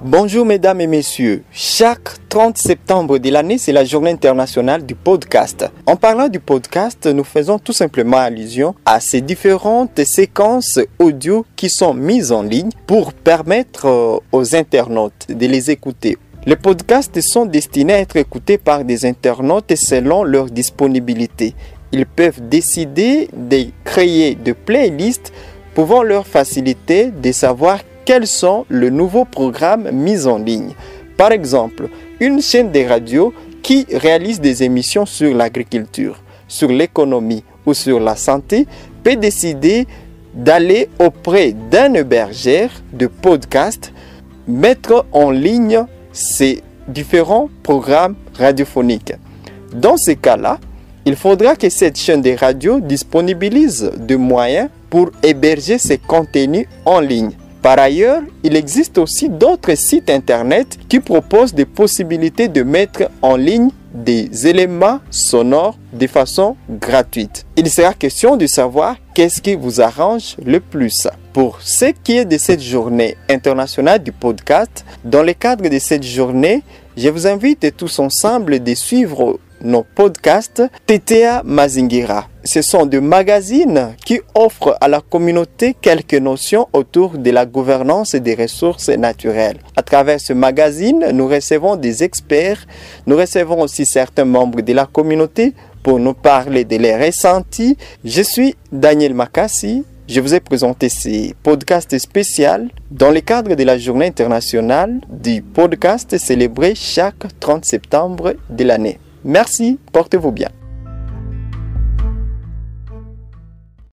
Bonjour mesdames et messieurs, chaque 30 septembre de l'année, c'est la journée internationale du podcast. En parlant du podcast, nous faisons tout simplement allusion à ces différentes séquences audio qui sont mises en ligne pour permettre aux internautes de les écouter. Les podcasts sont destinés à être écoutés par des internautes selon leur disponibilité. Ils peuvent décider de créer des playlists pouvant leur faciliter de savoir quels sont les nouveaux programmes mis en ligne. Par exemple, une chaîne de radio qui réalise des émissions sur l'agriculture, sur l'économie ou sur la santé peut décider d'aller auprès d'un hébergeur de podcasts, mettre en ligne ces différents programmes radiophoniques. Dans ces cas-là, il faudra que cette chaîne de radio disponibilise des moyens pour héberger ces contenus en ligne. Par ailleurs, il existe aussi d'autres sites internet qui proposent des possibilités de mettre en ligne des éléments sonores de façon gratuite. Il sera question de savoir qu'est-ce qui vous arrange le plus. Pour ce qui est de cette journée internationale du podcast, dans le cadre de cette journée, je vous invite tous ensemble de suivre nos podcasts TTA Mazingira. Ce sont des magazines qui offrent à la communauté quelques notions autour de la gouvernance des ressources naturelles. À travers ce magazine, nous recevons des experts, nous recevons aussi certains membres de la communauté pour nous parler de leurs ressentis. Je suis Daniel Makassi. Je vous ai présenté ces podcasts spéciaux dans le cadre de la journée internationale du podcast célébrée chaque 30 septembre de l'année. Merci, portez-vous bien.